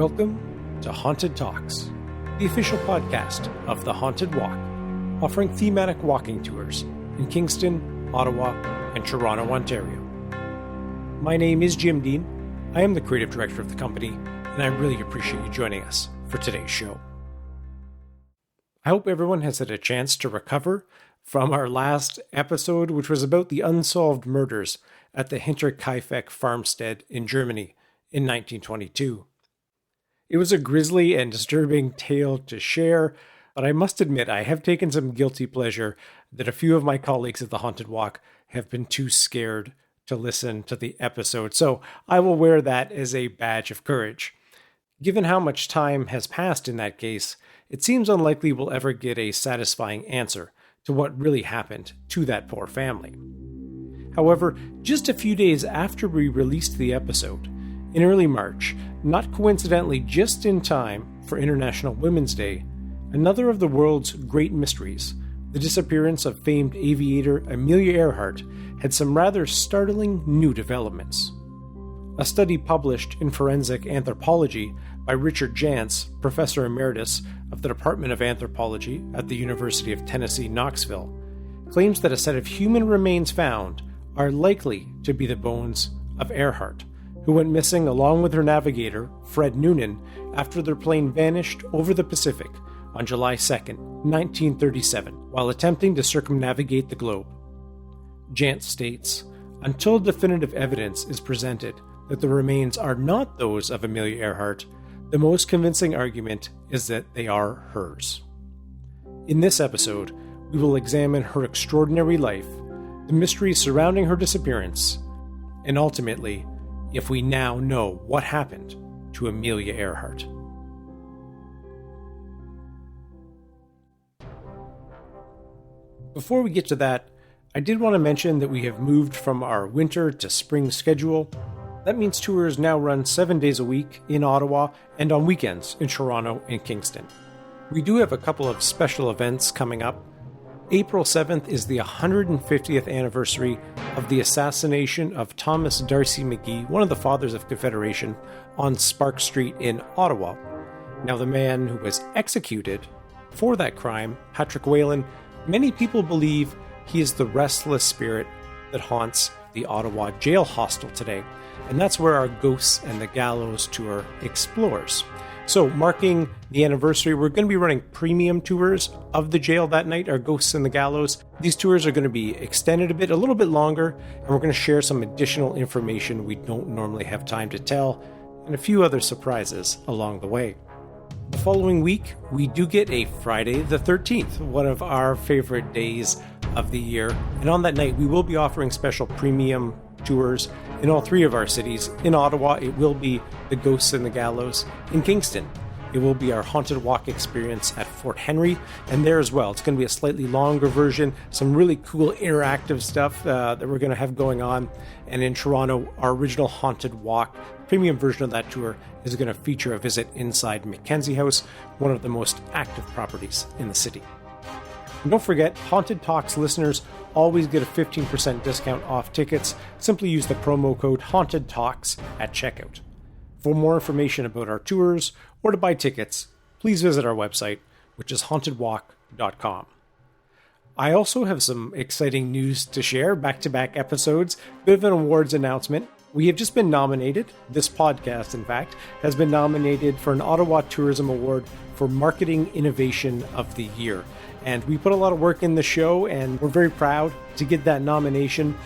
Welcome to Haunted Talks, the official podcast of The Haunted Walk, offering thematic walking tours in Kingston, Ottawa, and Toronto, Ontario. My name is Jim Dean. I am the creative director of the company, and I really appreciate you joining us for today's show. I hope everyone has had a chance to recover from our last episode, which was about the unsolved murders at the Hinterkaifeck farmstead in Germany in 1922. It was a grisly and disturbing tale to share, but I must admit I have taken some guilty pleasure that a few of my colleagues at the Haunted Walk have been too scared to listen to the episode, so I will wear that as a badge of courage. Given how much time has passed in that case, it seems unlikely we'll ever get a satisfying answer to what really happened to that poor family. However, just a few days after we released the episode, in early March, not coincidentally just in time for International Women's Day, another of the world's great mysteries, the disappearance of famed aviator Amelia Earhart, had some rather startling new developments. A study published in Forensic Anthropology by Richard Jantz, Professor Emeritus of the Department of Anthropology at the University of Tennessee, Knoxville, claims that a set of human remains found are likely to be the bones of Earhart, who went missing along with her navigator, Fred Noonan, after their plane vanished over the Pacific on July 2, 1937, while attempting to circumnavigate the globe. Jantz states, "Until definitive evidence is presented that the remains are not those of Amelia Earhart, the most convincing argument is that they are hers." In this episode, we will examine her extraordinary life, the mysteries surrounding her disappearance, and ultimately, if we now know what happened to Amelia Earhart. Before we get to that, I did want to mention that we have moved from our winter to spring schedule. That means tours now run 7 days a week in Ottawa and on weekends in Toronto and Kingston. We do have a couple of special events coming up. April 7th is the 150th anniversary of the assassination of Thomas D'Arcy McGee, one of the fathers of Confederation, on Spark Street in Ottawa. Now, the man who was executed for that crime, Patrick Whelan, many people believe he is the restless spirit that haunts the Ottawa jail hostel today, and that's where our Ghosts and the Gallows tour explores. So, marking the anniversary, we're going to be running premium tours of the jail that night, our Ghosts and the Gallows. These tours are going to be extended a little bit longer, and we're going to share some additional information we don't normally have time to tell, and a few other surprises along the way. The following week, we do get a Friday the 13th, one of our favorite days of the year, and on that night, we will be offering special premium tours in all three of our cities. In Ottawa, it will be the Ghosts and the Gallows. In Kingston, it will be our Haunted Walk experience at Fort Henry, and there as well, it's going to be a slightly longer version, some really cool interactive stuff that we're going to have going on. And in Toronto, our original Haunted Walk premium version of that tour is going to feature a visit inside Mackenzie House, one of the most active properties in the city. And don't forget, Haunted Talks listeners always get a 15% discount off tickets. Simply use the promo code Haunted Talks at checkout. For more information about our tours or to buy tickets, please visit our website, which is hauntedwalk.com. I also have some exciting news to share, back-to-back episodes, bit of an awards announcement. We have just been nominated, this podcast in fact, has been nominated for an Ottawa Tourism Award for Marketing Innovation of the Year. And we put a lot of work in the show, and we're very proud to get that nomination.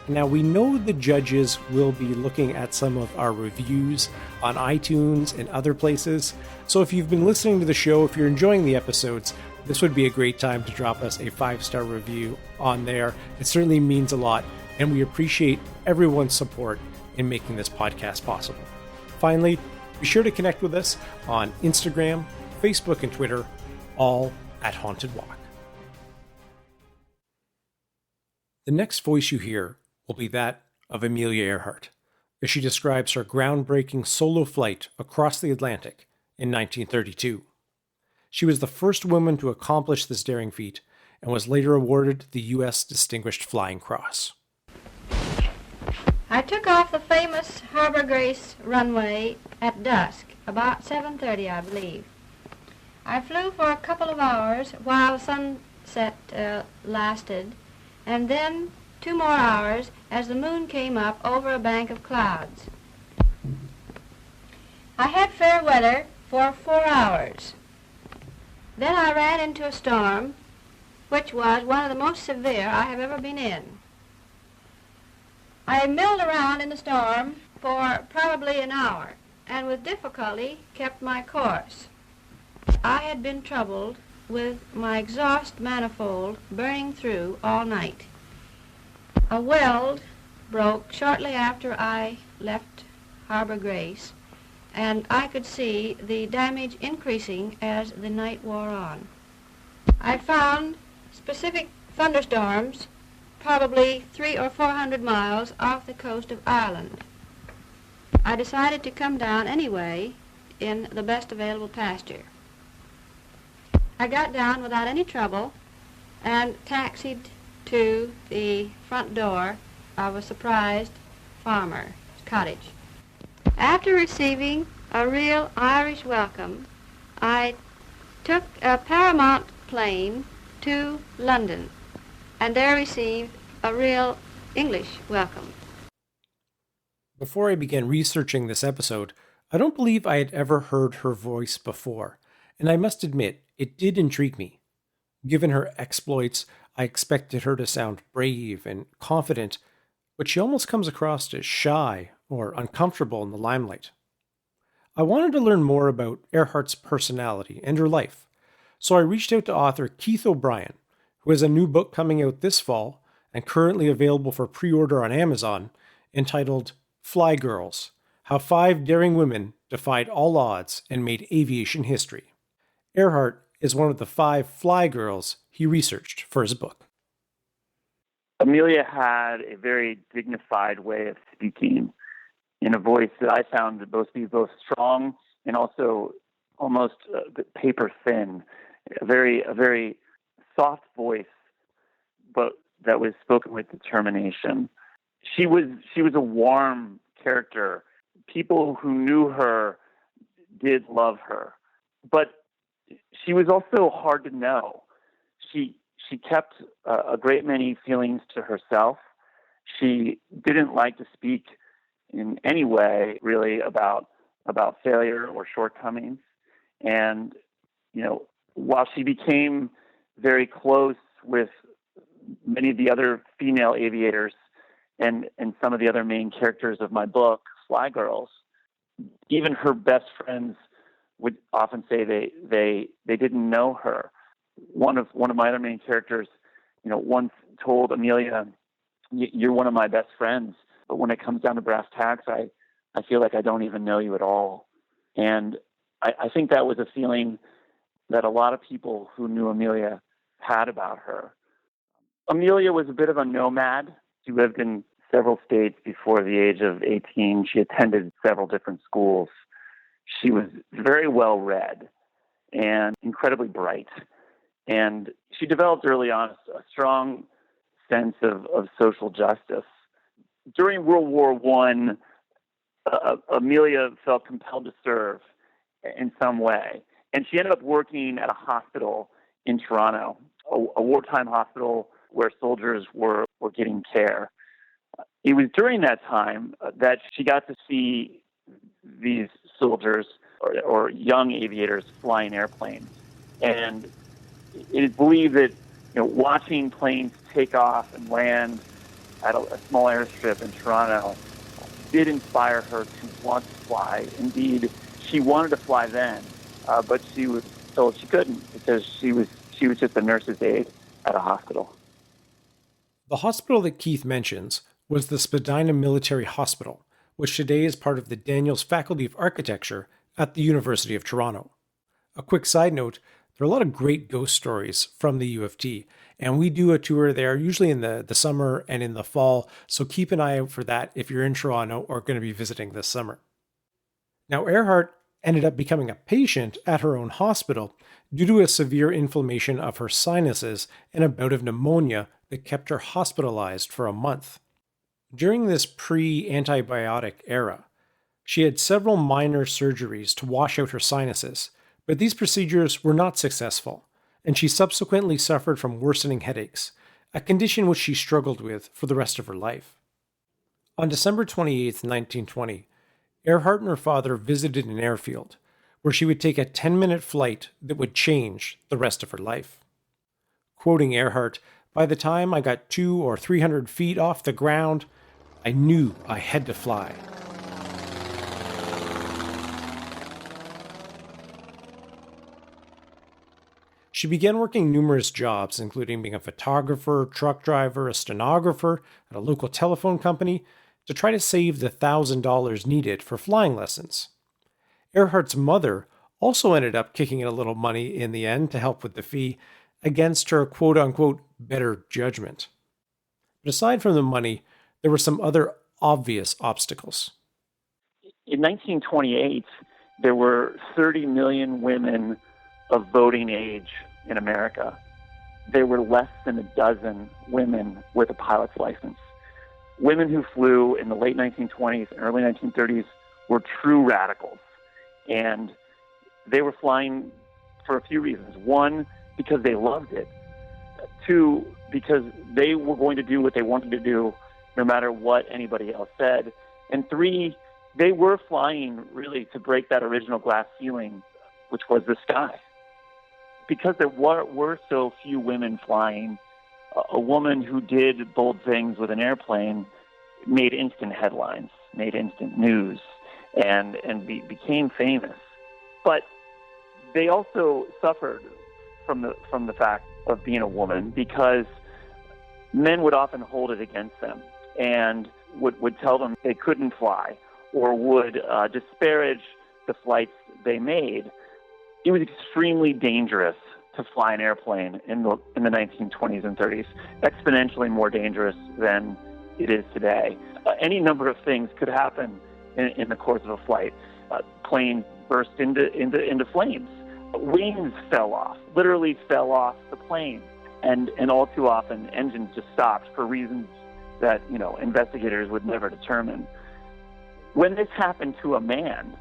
Now, we know the judges will be looking at some of our reviews on iTunes and other places. So if you've been listening to the show, if you're enjoying the episodes, this would be a great time to drop us a 5-star review on there. It certainly means a lot, and we appreciate everyone's support in making this podcast possible. Finally, be sure to connect with us on Instagram, Facebook, and Twitter, all at Haunted Walk. The next voice you hear will be that of Amelia Earhart, as she describes her groundbreaking solo flight across the Atlantic in 1932. She was the first woman to accomplish this daring feat and was later awarded the U.S. Distinguished Flying Cross. I took off the famous Harbor Grace runway at dusk, about 7:30, I believe. I flew for a couple of hours while sunset lasted, and then 2 more hours as the moon came up over a bank of clouds. I had fair weather for 4 hours. Then I ran into a storm, which was one of the most severe I have ever been in. I milled around in the storm for probably an hour, and with difficulty kept my course. I had been troubled with my exhaust manifold burning through all night. A weld broke shortly after I left Harbor Grace, and I could see the damage increasing as the night wore on. I found specific thunderstorms probably 300 or 400 miles off the coast of Ireland. I decided to come down anyway in the best available pasture. I got down without any trouble and taxied to the front door of a surprised farmer's cottage. After receiving a real Irish welcome, I took a Paramount plane to London and there received a real English welcome. Before I began researching this episode, I don't believe I had ever heard her voice before, and I must admit, it did intrigue me. Given her exploits, I expected her to sound brave and confident, but she almost comes across as shy or uncomfortable in the limelight. I wanted to learn more about Earhart's personality and her life, so I reached out to author Keith O'Brien, who has a new book coming out this fall and currently available for pre-order on Amazon, entitled Fly Girls: How 5 Daring Women Defied All Odds and Made Aviation History. Earhart is one of the 5 fly girls he researched for his book. Amelia had a very dignified way of speaking in a voice that I found to be both strong and also almost paper thin. A very soft voice, but that was spoken with determination. She was a warm character. People who knew her did love her, but she was also hard to know. She kept a great many feelings to herself. She didn't like to speak in any way really about failure or shortcomings. And while she became very close with many of the other female aviators and some of the other main characters of my book, Fly Girls, even her best friends would often say they didn't know her. One of my other main characters, once told Amelia, "You're one of my best friends, but when it comes down to brass tacks, I feel like I don't even know you at all." And I think that was a feeling that a lot of people who knew Amelia had about her. Amelia was a bit of a nomad. She lived in several states before the age of 18. She attended several different schools. She was very well read and incredibly bright. And she developed early on a strong sense of social justice. During World War I, Amelia felt compelled to serve in some way. And she ended up working at a hospital in Toronto, a wartime hospital where soldiers were getting care. It was during that time that she got to see these soldiers or young aviators flying airplanes. And it is believed that watching planes take off and land at a small airstrip in Toronto did inspire her to want to fly. Indeed, she wanted to fly then, but she was told she couldn't because she was just a nurse's aide at a hospital. The hospital that Keith mentions was the Spadina Military Hospital, which today is part of the Daniels Faculty of Architecture at the University of Toronto. A quick side note, there are a lot of great ghost stories from the U of T, and we do a tour there usually in the summer and in the fall, so keep an eye out for that if you're in Toronto or going to be visiting this summer. Now, Earhart ended up becoming a patient at her own hospital due to a severe inflammation of her sinuses and a bout of pneumonia that kept her hospitalized for a month. During this pre-antibiotic era, She had several minor surgeries to wash out her sinuses, but these procedures were not successful, and she subsequently suffered from worsening headaches, a condition which she struggled with for the rest of her life. On December 28, 1920, Earhart and her father visited an airfield, where she would take a 10-minute flight that would change the rest of her life. Quoting Earhart, "By the time I got 200 or 300 feet off the ground, I knew I had to fly." She began working numerous jobs, including being a photographer, truck driver, a stenographer at a local telephone company, to try to save the $1,000 needed for flying lessons. Earhart's mother also ended up kicking in a little money in the end to help with the fee, against her quote-unquote better judgment. But aside from the money, there were some other obvious obstacles. In 1928, there were 30 million women of voting age in America. There were less than a dozen women with a pilot's license. Women who flew in the late 1920s and early 1930s were true radicals. And they were flying for a few reasons. One, because they loved it. Two, because they were going to do what they wanted to do no matter what anybody else said. And three, they were flying really to break that original glass ceiling, which was the sky. Because there were so few women flying, a woman who did bold things with an airplane made instant headlines, made instant news, and became famous. But they also suffered from the fact of being a woman, because men would often hold it against them and would tell them they couldn't fly, or would disparage the flights they made. It was extremely dangerous to fly an airplane in the 1920s and 30s, exponentially more dangerous than it is today. Any number of things could happen in the course of a flight. Planes burst into flames. Wings fell off, literally fell off the plane, and all too often engines just stopped for reasons that investigators would never determine. When this happened to a man,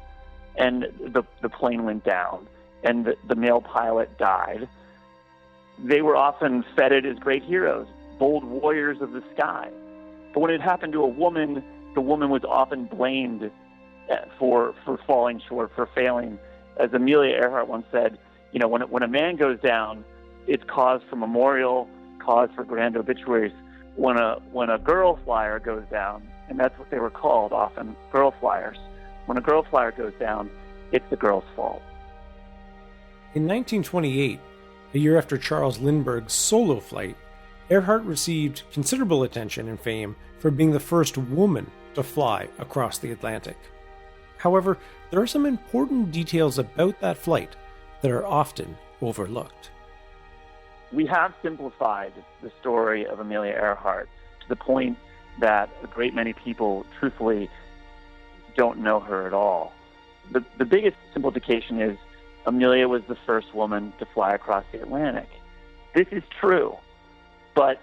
and the plane went down, and the male pilot died, they were often feted as great heroes, bold warriors of the sky. But when it happened to a woman, the woman was often blamed for falling short, for failing. As Amelia Earhart once said, when a man goes down, it's cause for memorial, cause for grand obituaries. When a girl flyer goes down, and that's what they were called often, girl flyers. When a girl flyer goes down, it's the girl's fault. In 1928, a year after Charles Lindbergh's solo flight, Earhart received considerable attention and fame for being the first woman to fly across the Atlantic. However, there are some important details about that flight that are often overlooked. We have simplified the story of Amelia Earhart to the point that a great many people, truthfully, don't know her at all. The biggest simplification is Amelia was the first woman to fly across the Atlantic. This is true, but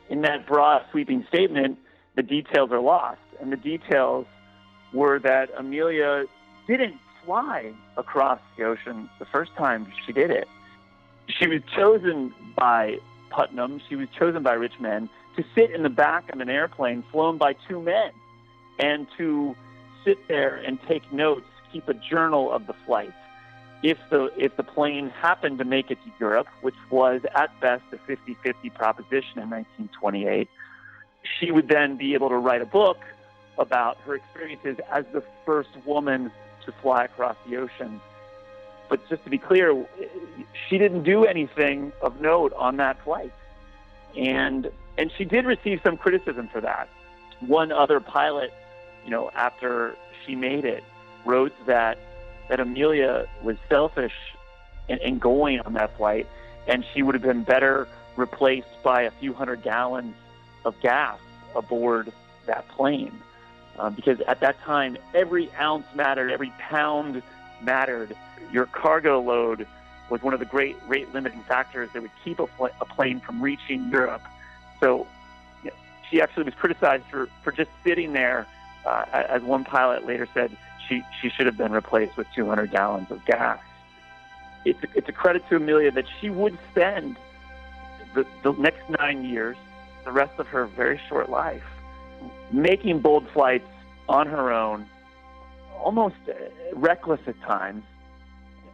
in that broad, sweeping statement, the details are lost. And the details were that Amelia didn't fly across the ocean the first time she did it. She was chosen by Putnam, she was chosen by rich men to sit in the back of an airplane flown by two men, and to sit there and take notes, keep a journal of the flight. If the plane happened to make it to Europe, which was at best a 50-50 proposition in 1928, she would then be able to write a book about her experiences as the first woman to fly across the ocean. But just to be clear, she didn't do anything of note on that flight. And she did receive some criticism for that. One other pilot, after she made it, wrote that Amelia was selfish in going on that flight, and she would have been better replaced by a few hundred gallons of gas aboard that plane. Because at that time, every ounce mattered, every pound mattered. Your cargo load was one of the great rate limiting factors that would keep a plane from reaching Europe. So she actually was criticized for just sitting there As one pilot later said, she should have been replaced with 200 gallons of gas. It's a credit to Amelia that she would spend the next 9 years, the rest of her very short life, making bold flights on her own, almost reckless at times,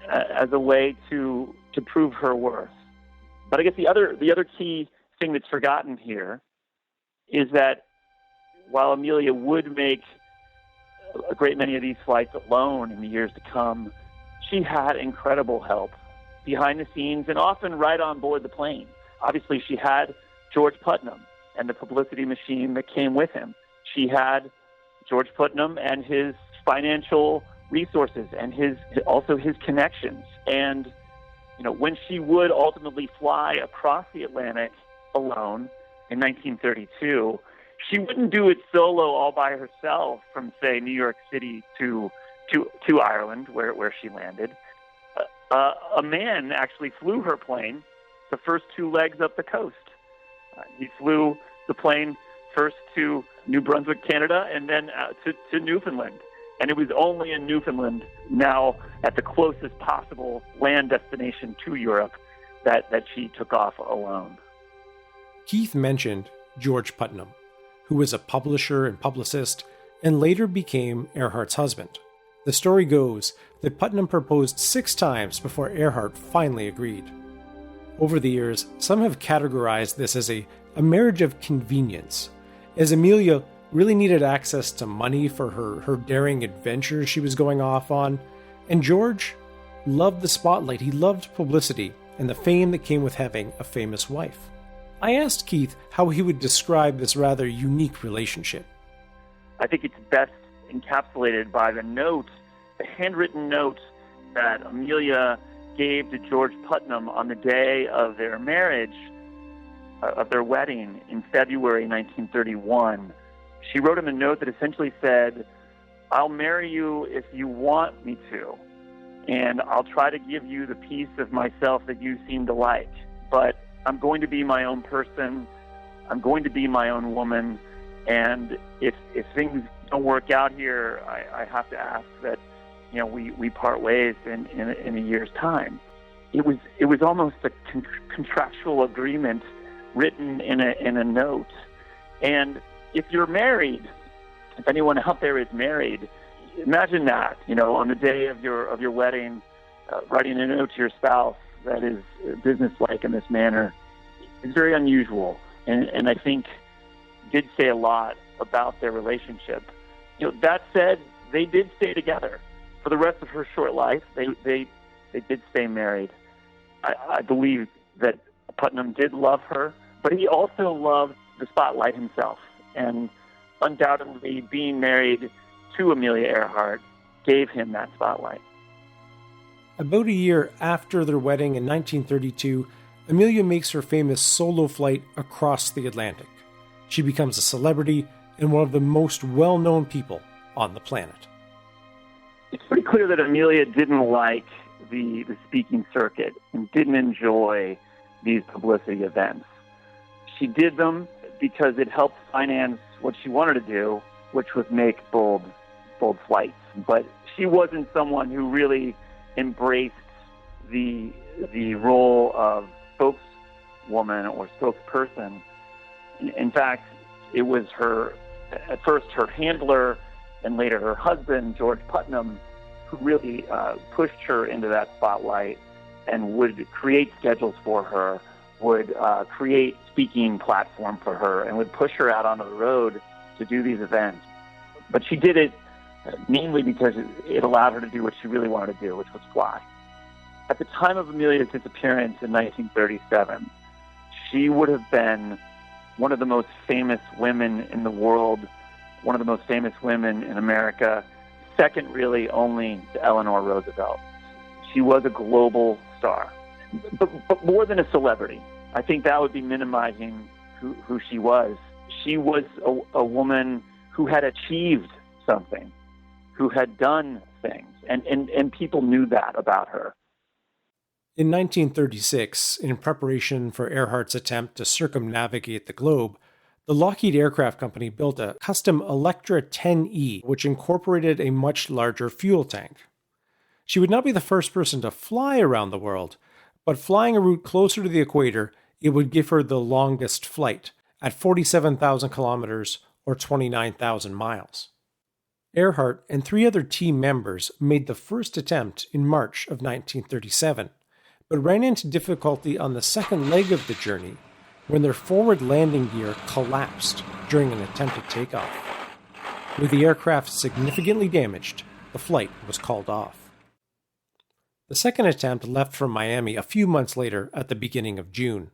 as a way to prove her worth. But I guess the other key thing that's forgotten here is that while Amelia would make a great many of these flights alone in the years to come, she had incredible help behind the scenes and often right on board the plane. Obviously, she had George Putnam and the publicity machine that came with him. She had George Putnam and his financial resources and his connections. And when she would ultimately fly across the Atlantic alone in 1932, she wouldn't do it solo all by herself from, say, New York City to Ireland, where she landed. A man actually flew her plane the first 2 legs up the coast. He flew the plane first to New Brunswick, Canada, and then to Newfoundland. And it was only in Newfoundland, now at the closest possible land destination to Europe, that she took off alone. Keith mentioned George Putnam, who was a publisher and publicist and later became Earhart's husband. The story goes that Putnam proposed 6 times before Earhart finally agreed. Over the years, some have categorized this as a marriage of convenience, as Amelia really needed access to money for her daring adventures she was going off on, and George loved the spotlight. He loved publicity and the fame that came with having a famous wife. I asked Keith how he would describe this rather unique relationship. I think it's best encapsulated by the handwritten note that Amelia gave to George Putnam on the day of their marriage, of their wedding in February 1931. She wrote him a note that essentially said, "I'll marry you if you want me to, and I'll try to give you the piece of myself that you seem to like, but I'm going to be my own person, I'm going to be my own woman, and if things don't work out here, I have to ask that we part ways in a year's time." It was almost a contractual agreement written in a note. And if you're married, if anyone out there is married, imagine that, on the day of your wedding, writing a note to your spouse that is businesslike in this manner. It's very unusual, and I think did say a lot about their relationship. That said, they did stay together for the rest of her short life. They did stay married. I believe that Putnam did love her, but he also loved the spotlight himself, and undoubtedly being married to Amelia Earhart gave him that spotlight. About a year after their wedding in 1932, Amelia makes her famous solo flight across the Atlantic. She becomes a celebrity and one of the most well-known people on the planet. It's pretty clear that Amelia didn't like the speaking circuit and didn't enjoy these publicity events. She did them because it helped finance what she wanted to do, which was make bold flights. But she wasn't someone who really embraced the role of spokeswoman or spokesperson. In fact, it was at first her handler and later her husband, George Putnam, who really pushed her into that spotlight and would create schedules for her, would create speaking platform for her, and would push her out onto the road to do these events. But she did it mainly because it allowed her to do what she really wanted to do, which was fly. At the time of Amelia's disappearance in 1937, she would have been one of the most famous women in the world, one of the most famous women in America, second really only to Eleanor Roosevelt. She was a global star, but more than a celebrity. I think that would be minimizing who she was. She was a woman who had achieved something, who had done things, and people knew that about her. In 1936, in preparation for Earhart's attempt to circumnavigate the globe, The Lockheed Aircraft Company built a custom Electra 10E, which incorporated a much larger fuel tank. She would not be the first person to fly around the world, but flying a route closer to the equator, it would give her the longest flight, at 47,000 kilometers or 29,000 miles. Earhart and 3 other team members made the first attempt in March of 1937, but ran into difficulty on the second leg of the journey when their forward landing gear collapsed during an attempted takeoff. With the aircraft significantly damaged, the flight was called off. The second attempt left from Miami a few months later at the beginning of June,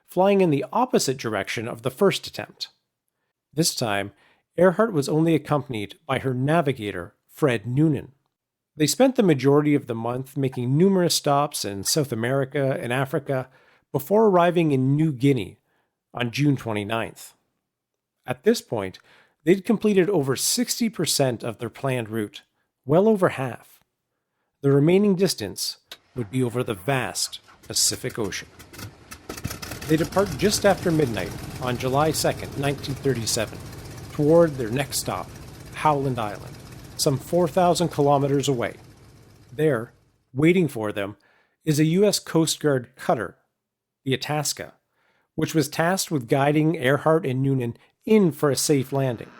flying in the opposite direction of the first attempt. This time, Earhart was only accompanied by her navigator, Fred Noonan. They spent the majority of the month making numerous stops in South America and Africa before arriving in New Guinea on June 29th. At this point, they'd completed over 60% of their planned route, well over half. The remaining distance would be over the vast Pacific Ocean. They depart just after midnight on July 2nd, 1937, toward their next stop, Howland Island, some 4,000 kilometers away. There, waiting for them, is a U.S. Coast Guard cutter, the Itasca, which was tasked with guiding Earhart and Noonan in for a safe landing.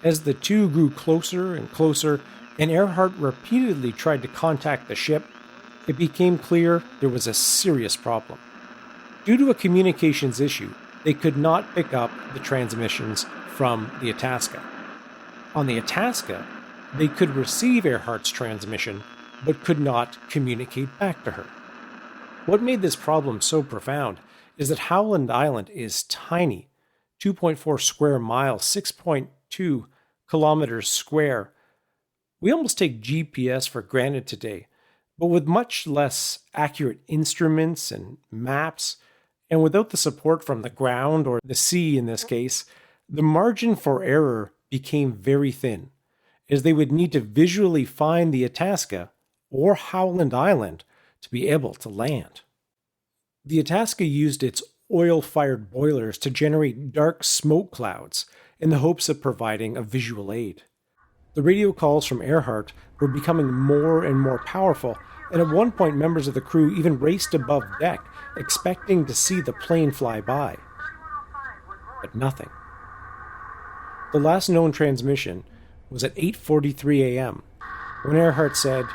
As the two grew closer and closer, and Earhart repeatedly tried to contact the ship, it became clear there was a serious problem. Due to a communications issue, they could not pick up the transmissions from the Itasca. On the Itasca, they could receive Earhart's transmission, but could not communicate back to her. What made this problem so profound is that Howland Island is tiny, 2.4 square miles, 6.2 kilometers square. We almost take GPS for granted today, but with much less accurate instruments and maps, and without the support from the ground or the sea in this case, the margin for error became very thin, as they would need to visually find the Itasca or Howland Island to be able to land. The Itasca used its oil-fired boilers to generate dark smoke clouds in the hopes of providing a visual aid. The radio calls from Earhart were becoming more and more powerful, and at one point members of the crew even raced above deck, expecting to see the plane fly by. But nothing. The last known transmission was at 8:43 a.m., when Earhart said,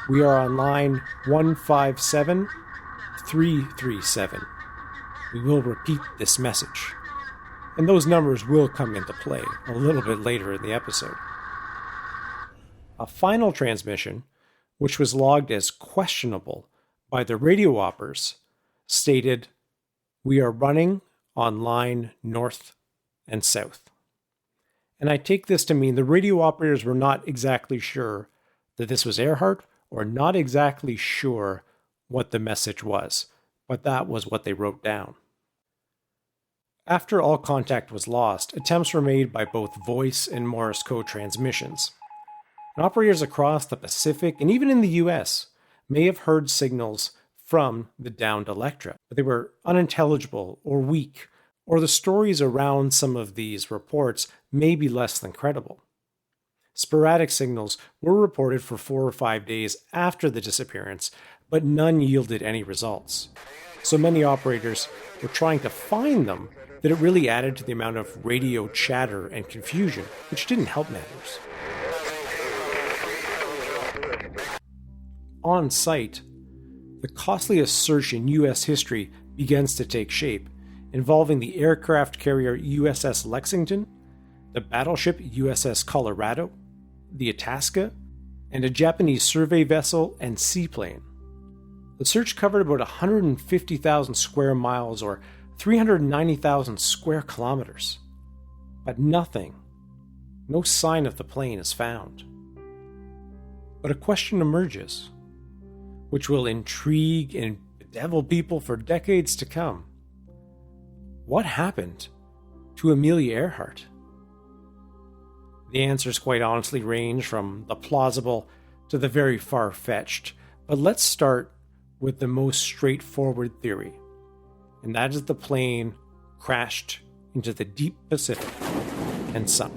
"We are on line 157-337. We will repeat this message." And those numbers will come into play a little bit later in the episode. A final transmission, which was logged as questionable by the radio operators, stated, "We are running on line north and south." And I take this to mean the radio operators were not exactly sure that this was Earhart, or not exactly sure what the message was, but that was what they wrote down. After all contact was lost, attempts were made by both voice and Morse code transmissions. And operators across the Pacific and even in the US may have heard signals from the downed Electra, but they were unintelligible or weak, or the stories around some of these reports may be less than credible. Sporadic signals were reported for 4 or 5 days after the disappearance, but none yielded any results. So many operators were trying to find them that it really added to the amount of radio chatter and confusion, which didn't help matters. On site, the costliest search in U.S. history begins to take shape, involving the aircraft carrier USS Lexington, the battleship USS Colorado, the Itasca, and a Japanese survey vessel and seaplane. The search covered about 150,000 square miles or 390,000 square kilometers. But nothing, no sign of the plane is found. But a question emerges, which will intrigue and bedevil people for decades to come. What happened to Amelia Earhart? The answers quite honestly range from the plausible to the very far-fetched, but let's start with the most straightforward theory, and that is the plane crashed into the deep Pacific and sunk.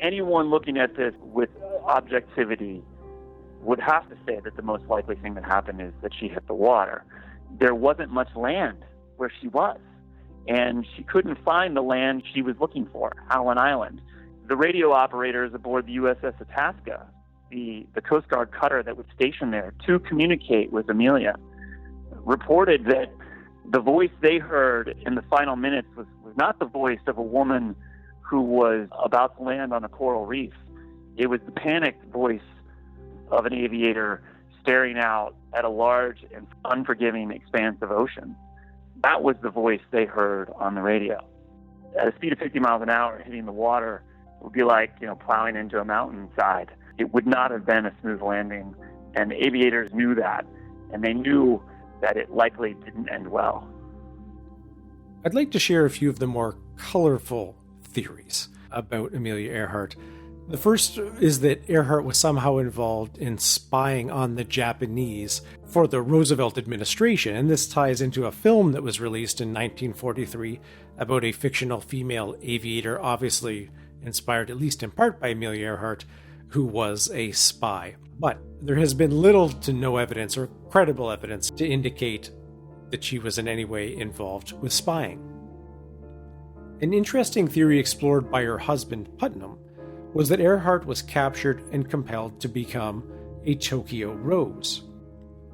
Anyone looking at this with objectivity would have to say that the most likely thing that happened is that she hit the water. There wasn't much land where she was, and she couldn't find the land she was looking for, Allen Island. The radio operators aboard the USS Itasca, the Coast Guard cutter that was stationed there to communicate with Amelia, reported that the voice they heard in the final minutes was not the voice of a woman who was about to land on a coral reef. It was the panicked voice of an aviator staring out at a large and unforgiving expanse of ocean. That was the voice they heard on the radio. At a speed of 50 miles an hour, hitting the water would be like, plowing into a mountainside. It would not have been a smooth landing, and the aviators knew that, and they knew that it likely didn't end well. I'd like to share a few of the more colorful theories about Amelia Earhart. The first is that Earhart was somehow involved in spying on the Japanese for the Roosevelt administration, and this ties into a film that was released in 1943 about a fictional female aviator, obviously inspired at least in part by Amelia Earhart, who was a spy. But there has been little to no evidence or credible evidence to indicate that she was in any way involved with spying. An interesting theory explored by her husband, Putnam, was that Earhart was captured and compelled to become a Tokyo Rose.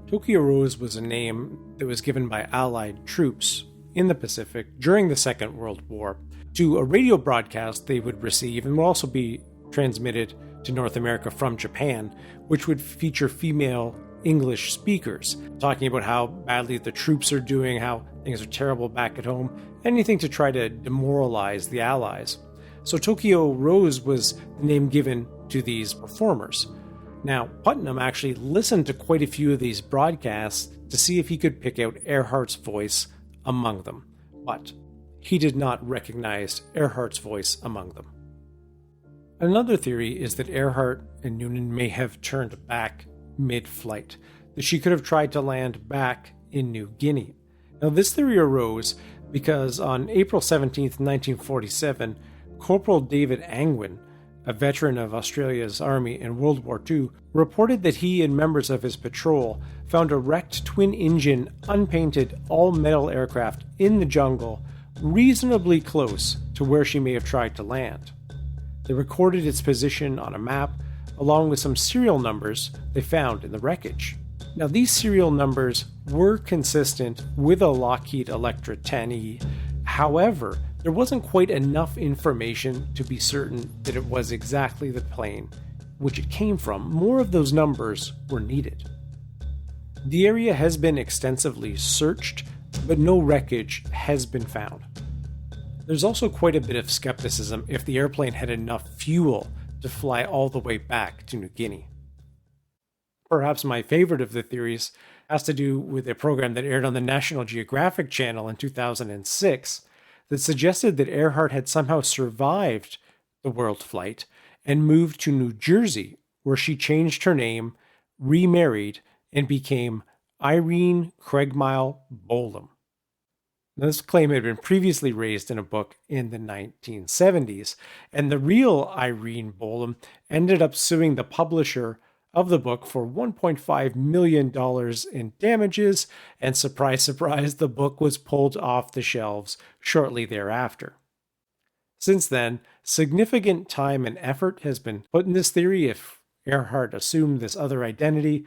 Tokyo Rose was a name that was given by Allied troops in the Pacific during the Second World War to a radio broadcast they would receive and would also be transmitted to North America from Japan, which would feature female English speakers, talking about how badly the troops are doing, how things are terrible back at home, anything to try to demoralize the Allies. So Tokyo Rose was the name given to these performers. Now, Putnam actually listened to quite a few of these broadcasts to see if he could pick out Earhart's voice among them, but he did not recognize Earhart's voice among them. Another theory is that Earhart and Noonan may have turned back mid-flight, that she could have tried to land back in New Guinea. Now, this theory arose because on April 17, 1947, Corporal David Angwin, a veteran of Australia's army in World War II, reported that he and members of his patrol found a wrecked twin-engine, unpainted, all-metal aircraft in the jungle reasonably close to where she may have tried to land. They recorded its position on a map, along with some serial numbers they found in the wreckage. Now, these serial numbers were consistent with a Lockheed Electra 10E. However, there wasn't quite enough information to be certain that it was exactly the plane which it came from. More of those numbers were needed. The area has been extensively searched, but no wreckage has been found. There's also quite a bit of skepticism if the airplane had enough fuel to fly all the way back to New Guinea. Perhaps my favorite of the theories has to do with a program that aired on the National Geographic Channel in 2006 that suggested that Earhart had somehow survived the world flight and moved to New Jersey, where she changed her name, remarried, and became Irene Craigmile Bolam. This claim had been previously raised in a book in the 1970s, and the real Irene Bolam ended up suing the publisher of the book for $1.5 million in damages, and surprise, surprise, the book was pulled off the shelves shortly thereafter. Since then, significant time and effort has been put in this theory if Earhart assumed this other identity,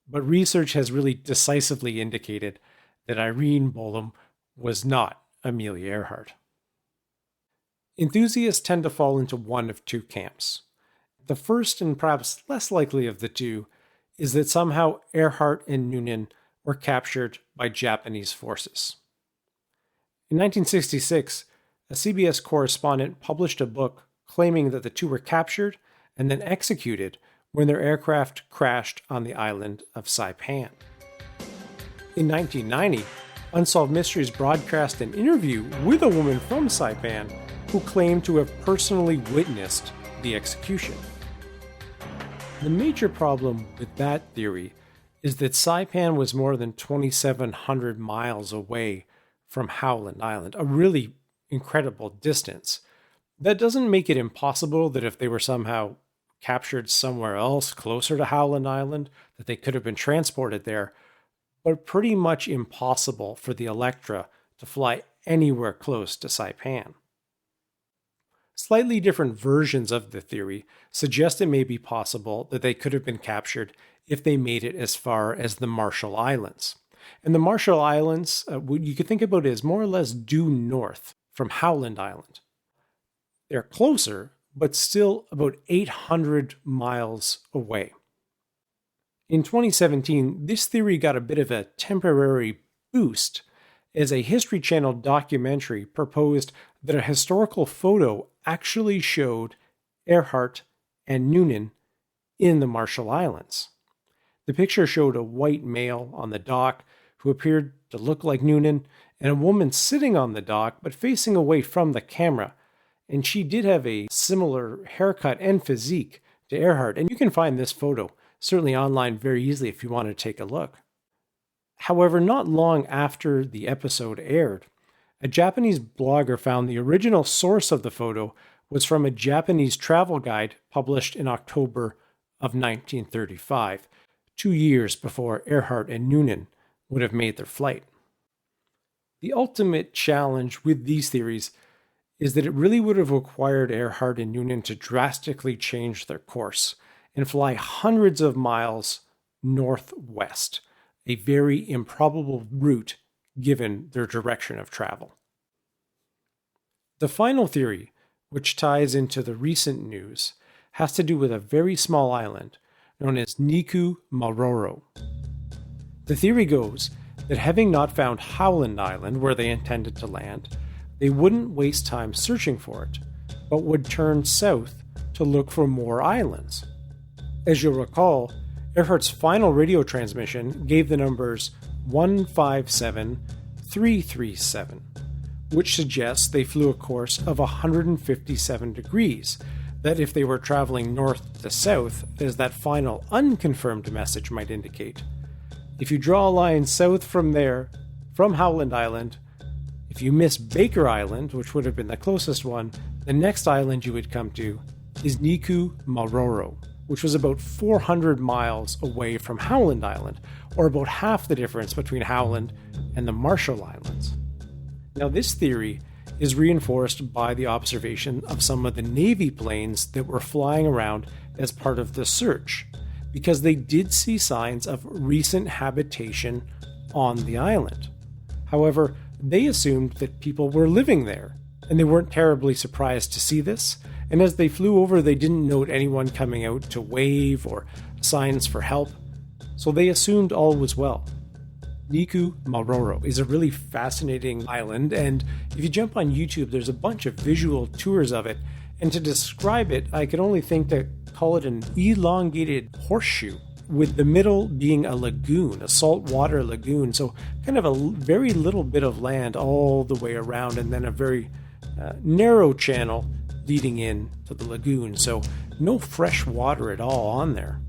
but research has really decisively indicated that Irene Bolam was not Amelia Earhart. Enthusiasts tend to fall into one of two camps. The first, and perhaps less likely of the two, is that somehow Earhart and Noonan were captured by Japanese forces. In 1966, a CBS correspondent published a book claiming that the two were captured and then executed when their aircraft crashed on the island of Saipan. In 1990, Unsolved Mysteries broadcast an interview with a woman from Saipan who claimed to have personally witnessed the execution. The major problem with that theory is that Saipan was more than 2,700 miles away from Howland Island, a really incredible distance. That doesn't make it impossible that if they were somehow captured somewhere else closer to Howland Island, that they could have been transported there, but pretty much impossible for the Electra to fly anywhere close to Saipan. Slightly different versions of the theory suggest it may be possible that they could have been captured if they made it as far as the Marshall Islands. And the Marshall Islands, you could think about it as more or less due north from Howland Island. They're closer, but still about 800 miles away. In 2017, this theory got a bit of a temporary boost as a History Channel documentary proposed that a historical photo actually showed Earhart and Noonan in the Marshall Islands. The picture showed a white male on the dock who appeared to look like Noonan, and a woman sitting on the dock but facing away from the camera. And she did have a similar haircut and physique to Earhart, and you can find this photo certainly online very easily if you want to take a look. However, not long after the episode aired, a Japanese blogger found the original source of the photo was from a Japanese travel guide published in October of 1935, 2 years before Earhart and Noonan would have made their flight. The ultimate challenge with these theories is that it really would have required Earhart and Noonan to drastically change their course and fly hundreds of miles northwest, a very improbable route given their direction of travel. The final theory, which ties into the recent news, has to do with a very small island known as Niku Maroro. The theory goes that having not found Howland Island where they intended to land, they wouldn't waste time searching for it, but would turn south to look for more islands. As you'll recall, Earhart's final radio transmission gave the numbers 157-337, which suggests they flew a course of 157 degrees, that if they were traveling north to south, as that final unconfirmed message might indicate. If you draw a line south from there, from Howland Island, if you miss Baker Island, which would have been the closest one, the next island you would come to is Niku Maroro, which was about 400 miles away from Howland Island, or about half the difference between Howland and the Marshall Islands. Now, this theory is reinforced by the observation of some of the Navy planes that were flying around as part of the search, because they did see signs of recent habitation on the island. However, they assumed that people were living there, and they weren't terribly surprised to see this, and as they flew over, they didn't note anyone coming out to wave or signs for help, so they assumed all was well. Niku Maroro is a really fascinating island, and if you jump on YouTube, there's a bunch of visual tours of it, and to describe it, I could only think to call it an elongated horseshoe, with the middle being a lagoon, a saltwater lagoon, so kind of a very little bit of land all the way around, and then a very narrow channel leading in to the lagoon, so no fresh water at all on there.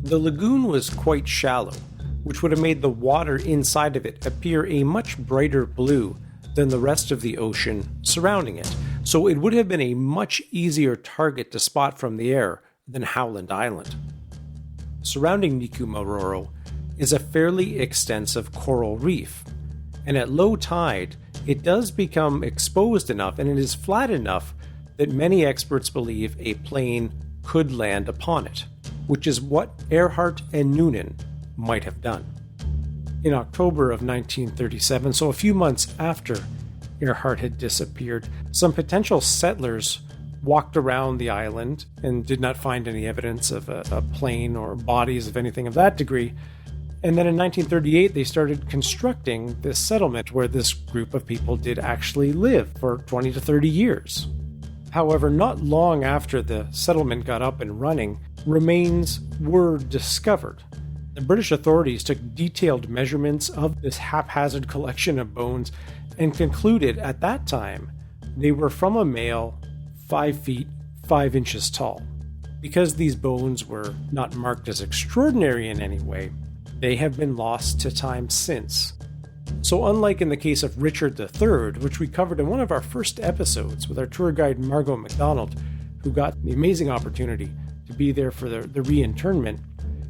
The lagoon was quite shallow, which would have made the water inside of it appear a much brighter blue than the rest of the ocean surrounding it, so it would have been a much easier target to spot from the air than Howland Island. Surrounding Niku Maroro is a fairly extensive coral reef, and at low tide, it does become exposed enough and it is flat enough that many experts believe a plane could land upon it, which is what Earhart and Noonan might have done. In October of 1937, so a few months after Earhart had disappeared, some potential settlers walked around the island and did not find any evidence of a plane or bodies of anything of that degree. And then in 1938, they started constructing this settlement where this group of people did actually live for 20 to 30 years. However, not long after the settlement got up and running, remains were discovered. The British authorities took detailed measurements of this haphazard collection of bones and concluded at that time they were from a male 5 feet 5 inches tall. Because these bones were not marked as extraordinary in any way, they have been lost to time since. So unlike in the case of Richard III, which we covered in one of our first episodes with our tour guide Margot McDonald, who got the amazing opportunity to be there for the reinterment,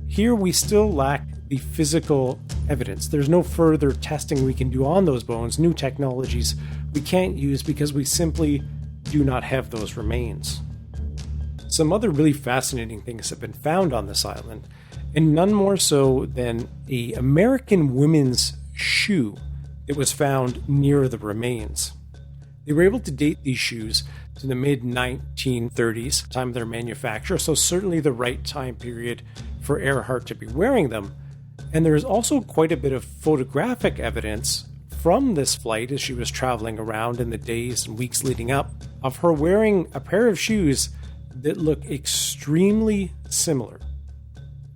here we still lack the physical evidence. There's no further testing we can do on those bones, new technologies we can't use because we simply do not have those remains. Some other really fascinating things have been found on this island, and none more so than an American women's shoe that was found near the remains. They were able to date these shoes to the mid-1930s, time of their manufacture, so certainly the right time period for Earhart to be wearing them. And there is also quite a bit of photographic evidence from this flight as she was traveling around in the days and weeks leading up of her wearing a pair of shoes that look extremely similar.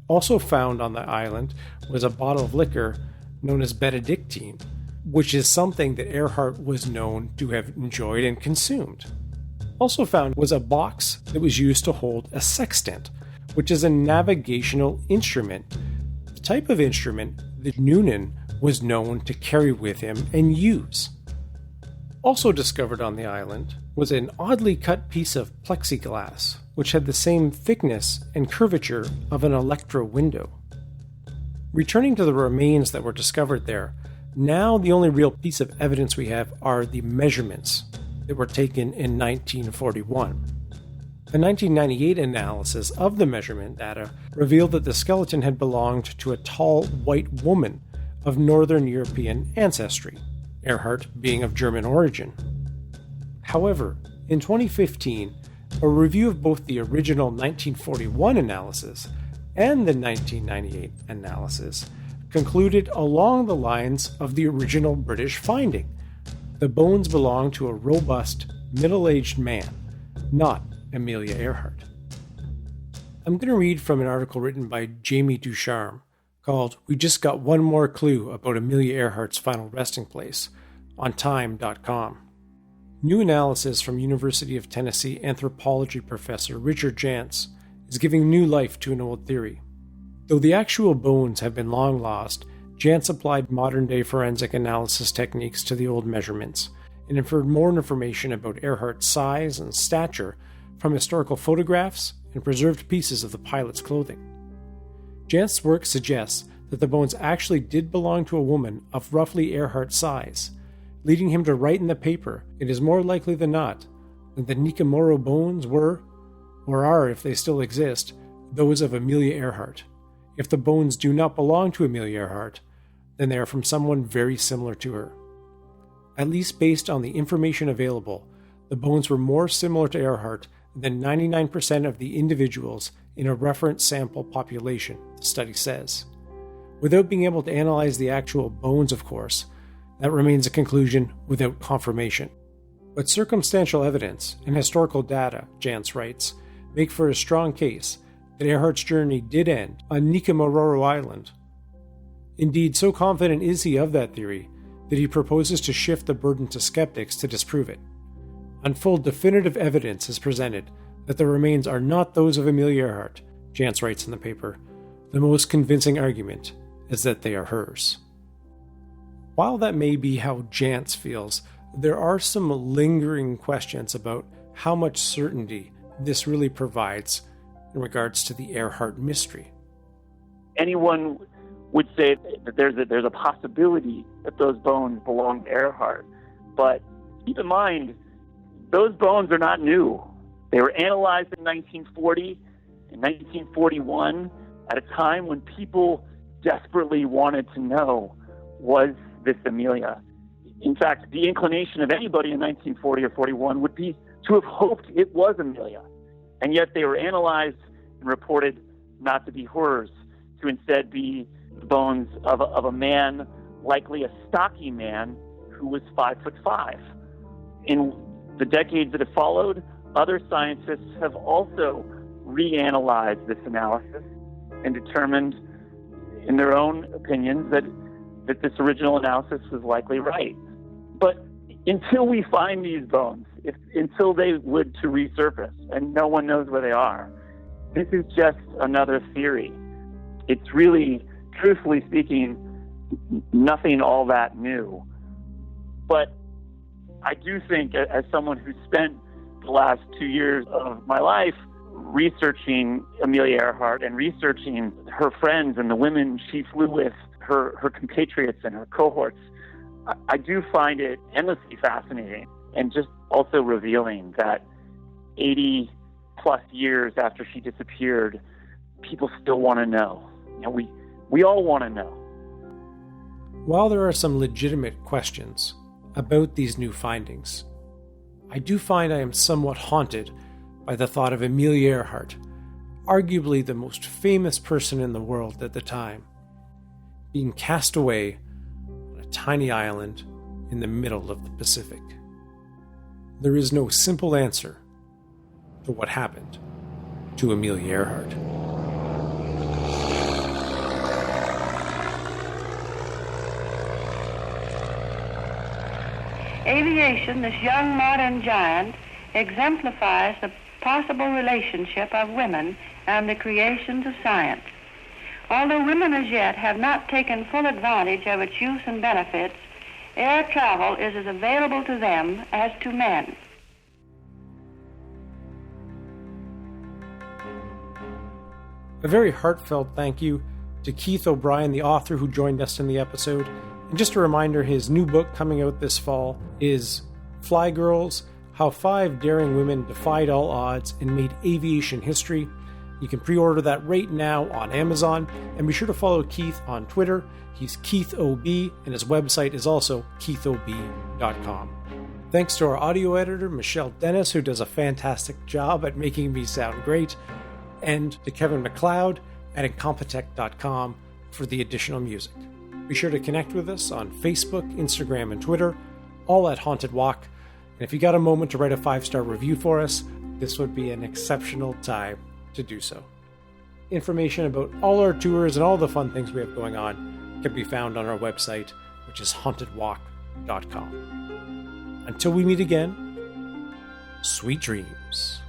Also found on the island was a bottle of liquor known as Benedictine, which is something that Earhart was known to have enjoyed and consumed. Also found was a box that was used to hold a sextant, which is a navigational instrument, the type of instrument that Noonan was known to carry with him and use. Also discovered on the island was an oddly cut piece of plexiglass, which had the same thickness and curvature of an electro window. Returning to the remains that were discovered there, now the only real piece of evidence we have are the measurements that were taken in 1941. A 1998 analysis of the measurement data revealed that the skeleton had belonged to a tall white woman of Northern European ancestry, Earhart being of German origin. However, in 2015, a review of both the original 1941 analysis and the 1998 analysis concluded along the lines of the original British finding. The bones belong to a robust, middle-aged man, not Amelia Earhart. I'm going to read from an article written by Jamie Ducharme called "We Just Got One More Clue About Amelia Earhart's Final Resting Place" on time.com. New analysis from University of Tennessee anthropology professor Richard Jantz is giving new life to an old theory. Though the actual bones have been long lost, Jantz applied modern-day forensic analysis techniques to the old measurements and inferred more information about Earhart's size and stature from historical photographs and preserved pieces of the pilot's clothing. Jantz's work suggests that the bones actually did belong to a woman of roughly Earhart's size, leading him to write in the paper it is more likely than not that the Nikamoro bones were, or are if they still exist, those of Amelia Earhart. If the bones do not belong to Amelia Earhart, then they are from someone very similar to her. At least based on the information available, the bones were more similar to Earhart than 99% of the individuals in a reference sample population, the study says. Without being able to analyze the actual bones, of course, that remains a conclusion without confirmation. But circumstantial evidence and historical data, Jantz writes, make for a strong case that Earhart's journey did end on Nikamororo Island. Indeed, so confident is he of that theory that he proposes to shift the burden to skeptics to disprove it. Until definitive evidence is presented that the remains are not those of Amelia Earhart, Jantz writes in the paper, the most convincing argument is that they are hers. While that may be how Jantz feels, there are some lingering questions about how much certainty this really provides in regards to the Earhart mystery. Anyone would say that there's a possibility that those bones belong to Earhart, but keep in mind, those bones are not new. They were analyzed in 1940 and 1941 at a time when people desperately wanted to know, was this Amelia? In fact, the inclination of anybody in 1940 or 41 would be to have hoped it was Amelia. And yet they were analyzed and reported not to be hers, to instead be the bones of a man, likely a stocky man, who was 5'5". In the decades that have followed, other scientists have also reanalyzed this analysis and determined, in their own opinions, that this original analysis was likely right. But until we find these bones, until they would to resurface, and no one knows where they are, this is just another theory. It's really, truthfully speaking, nothing all that new. But I do think, as someone who spent the last 2 years of my life researching Amelia Earhart and researching her friends and the women she flew with, her compatriots and her cohorts, I do find it endlessly fascinating and just also revealing that 80 plus years after she disappeared, people still want to know. We all want to know. While there are some legitimate questions about these new findings, I do find I am somewhat haunted by the thought of Amelia Earhart, arguably the most famous person in the world at the time, being cast away on a tiny island in the middle of the Pacific. There is no simple answer to what happened to Amelia Earhart. Aviation, this young modern giant, exemplifies the possible relationship of women and the creations of science. Although women as yet have not taken full advantage of its use and benefits, air travel is as available to them as to men. A very heartfelt thank you to Keith O'Brien, the author who joined us in the episode. And just a reminder, his new book coming out this fall is Fly Girls: How 5 Daring Women Defied All Odds and Made Aviation History. You can pre-order that right now on Amazon, and be sure to follow Keith on Twitter. He's KeithOB, and his website is also keithob.com. Thanks to our audio editor, Michelle Dennis, who does a fantastic job at making me sound great, and to Kevin MacLeod at incompetech.com for the additional music. Be sure to connect with us on Facebook, Instagram, and Twitter, all at Haunted Walk. And if you got a moment to write a 5-star review for us, this would be an exceptional time to do so. Information about all our tours and all the fun things we have going on can be found on our website, which is hauntedwalk.com. Until we meet again, sweet dreams.